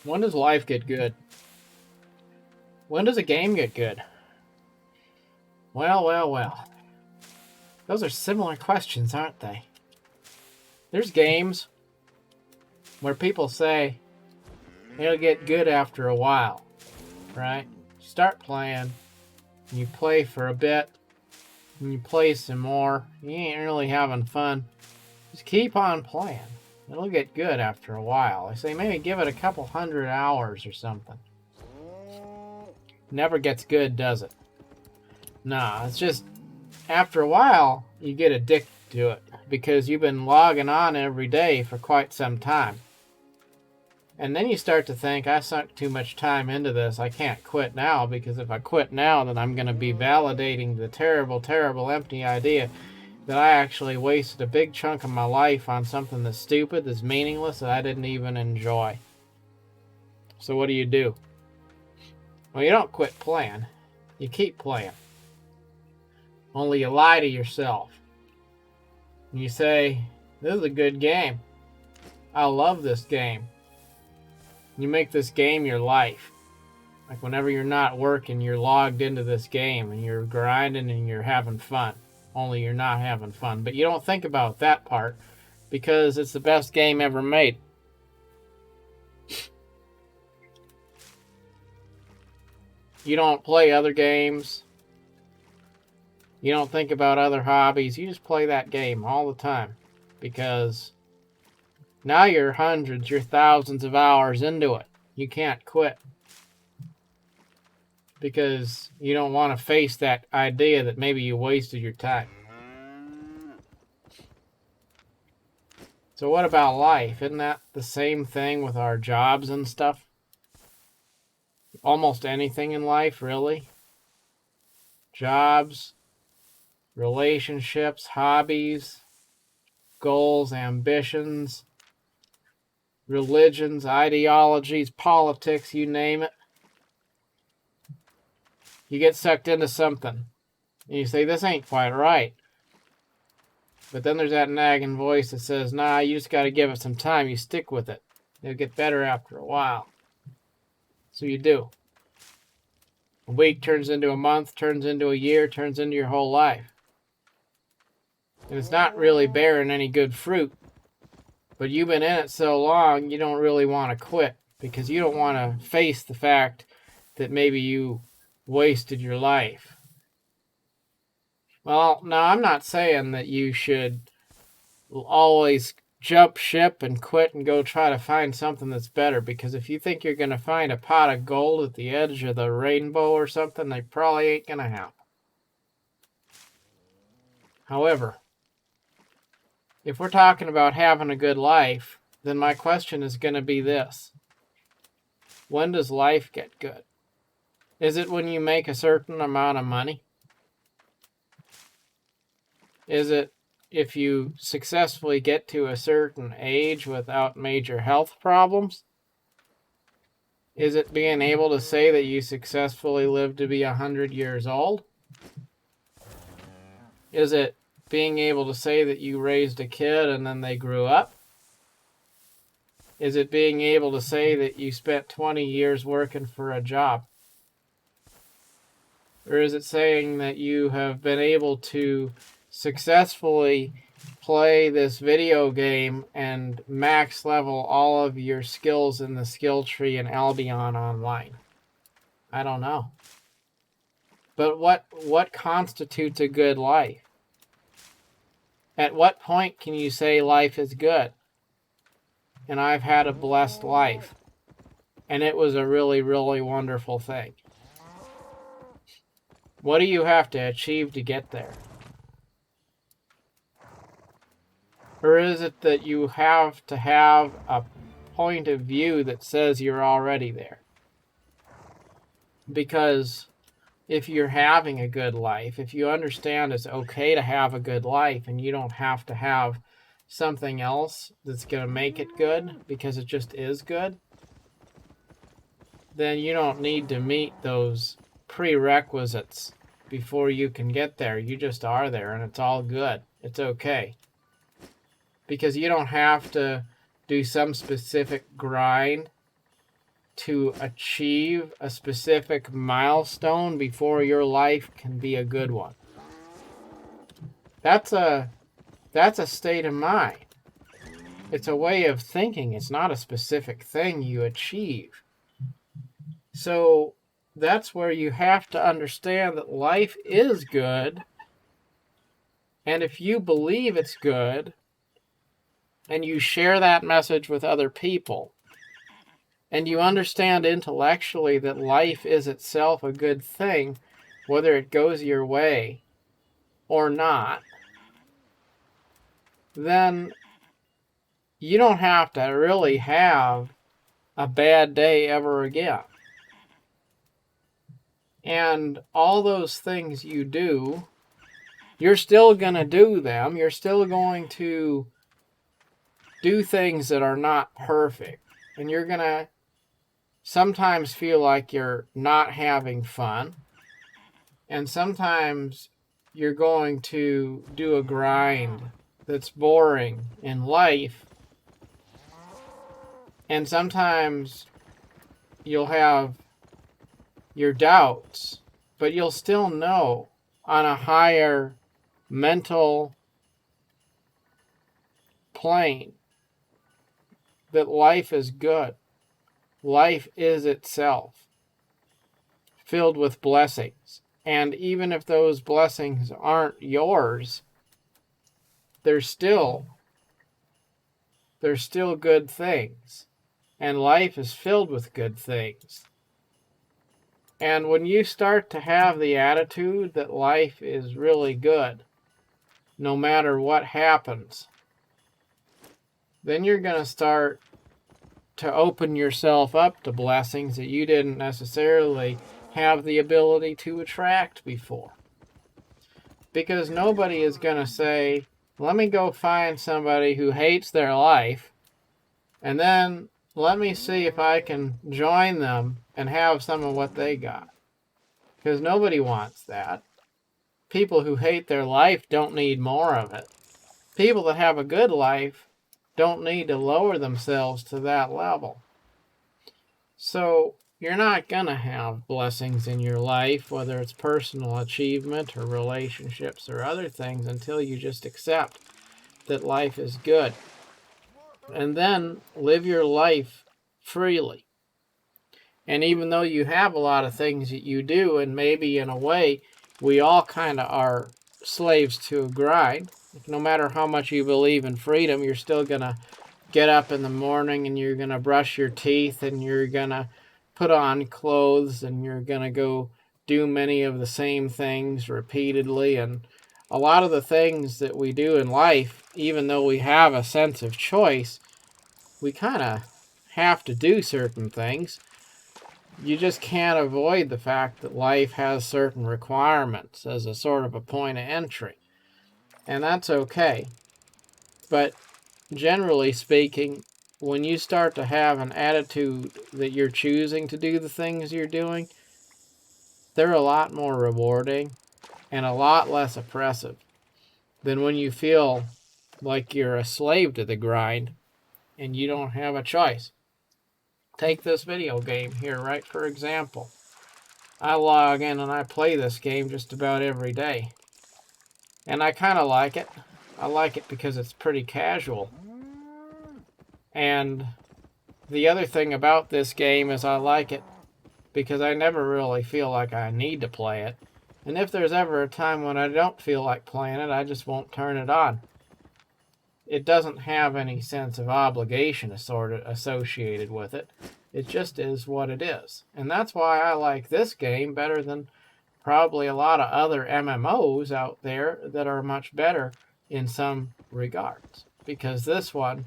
When does life get good? When does a game get good? Well. Those are similar questions, aren't they? There's games where people say it'll get good after a while, right? You start playing, and you play for a bit, and you play some more. You ain't really having fun. Just keep on playing. It'll get good after a while. I say maybe give it a couple 100 hours or something. Never gets good, does it? Nah, it's just after a while you get addicted to it because you've been logging on every day for quite some time. And then you start to think, I sunk too much time into this. I can't quit now, because if I quit now, then I'm going to be validating the terrible, terrible, empty idea that I actually wasted a big chunk of my life on something that's stupid, that's meaningless, that I didn't even enjoy. So what do? Well, you don't quit playing. You keep playing. Only you lie to yourself. And you say, this is a good game. I love this game. You make this game your life. Like whenever you're not working, you're logged into this game and you're grinding and you're having fun. Only you're not having fun. But you don't think about that part because it's the best game ever made. You don't play other games. You don't think about other hobbies. You just play that game all the time because now you're hundreds, you're thousands of hours into it. You can't quit because you don't want to face that idea that maybe you wasted your time. So what about life? Isn't that the same thing with our jobs and stuff? Almost anything in life, really. Jobs, relationships, hobbies, goals, ambitions, religions, ideologies, politics, you name it. You get sucked into something and you say, this ain't quite right. But then there's that nagging voice that says, nah, you just got to give it some time. You stick with it. It'll get better after a while. So you do. A week turns into a month, turns into a year, turns into your whole life. And it's not really bearing any good fruit. But you've been in it so long, you don't really want to quit because you don't want to face the fact that maybe you wasted your life. Well, now I'm not saying that you should always jump ship and quit and go try to find something that's better, because if you think you're going to find a pot of gold at the edge of the rainbow or something, they probably ain't going to happen. However, if we're talking about having a good life, then my question is going to be this. When does life get good? Is it when you make a certain amount of money? Is it if you successfully get to a certain age without major health problems? Is it being able to say that you successfully lived to be 100 years old? Is it being able to say that you raised a kid and then they grew up? Is it being able to say that you spent 20 years working for a job? Or is it saying that you have been able to successfully play this video game and max level all of your skills in the skill tree in Albion Online? I don't know. But what constitutes a good life? At what point can you say life is good? And I've had a blessed life. And it was a really, really wonderful thing. What do you have to achieve to get there? Or is it that you have to have a point of view that says you're already there? Because if you're having a good life, if you understand it's okay to have a good life and you don't have to have something else that's going to make it good because it just is good, then you don't need to meet those prerequisites before you can get there. You just are there and it's all good. It's okay. Because you don't have to do some specific grind to achieve a specific milestone before your life can be a good one. That's a state of mind. It's a way of thinking. It's not a specific thing you achieve. So that's where you have to understand that life is good. And if you believe it's good and you share that message with other people, and you understand intellectually that life is itself a good thing, whether it goes your way or not, then you don't have to really have a bad day ever again. And all those things you do, you're still going to do them. You're still going to do things that are not perfect. And you're going to sometimes feel like you're not having fun. And sometimes you're going to do a grind that's boring in life. And sometimes you'll have your doubts, but you'll still know on a higher mental plane that life is good. Life is itself filled with blessings. And even if those blessings aren't yours, they're still good things. And life is filled with good things. And when you start to have the attitude that life is really good, no matter what happens, then you're going to start to open yourself up to blessings that you didn't necessarily have the ability to attract before. Because nobody is going to say, let me go find somebody who hates their life, and then let me see if I can join them and have some of what they got. Because nobody wants that. People who hate their life don't need more of it. People that have a good life don't need to lower themselves to that level. So you're not going to have blessings in your life, whether it's personal achievement or relationships or other things, until you just accept that life is good. And then live your life freely. And even though you have a lot of things that you do, and maybe in a way we all kind of are slaves to a grind, no matter how much you believe in freedom, you're still going to get up in the morning and you're going to brush your teeth and you're going to put on clothes and you're going to go do many of the same things repeatedly. And a lot of the things that we do in life, even though we have a sense of choice, we kind of have to do certain things. You just can't avoid the fact that life has certain requirements as a sort of a point of entry. And that's okay. But generally speaking, when you start to have an attitude that you're choosing to do the things you're doing, they're a lot more rewarding and a lot less oppressive than when you feel like you're a slave to the grind and you don't have a choice. Take this video game here, right? For example, I log in and I play this game just about every day. And I kind of like it. I like it because it's pretty casual. And the other thing about this game is I like it because I never really feel like I need to play it. And if there's ever a time when I don't feel like playing it, I just won't turn it on. It doesn't have any sense of obligation associated with it. It just is what it is. And that's why I like this game better than probably a lot of other MMOs out there that are much better in some regards. Because this one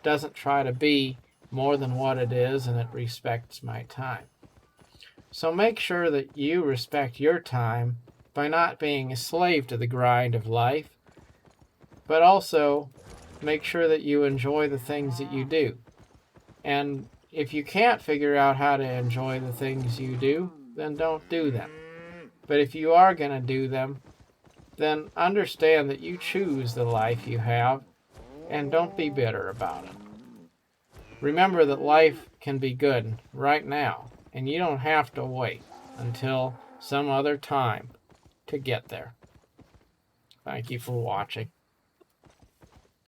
doesn't try to be more than what it is, and it respects my time. So make sure that you respect your time by not being a slave to the grind of life, but also make sure that you enjoy the things that you do. And if you can't figure out how to enjoy the things you do, then don't do them. But if you are going to do them, then understand that you choose the life you have, and don't be bitter about it. Remember that life can be good right now, and you don't have to wait until some other time to get there. Thank you for watching.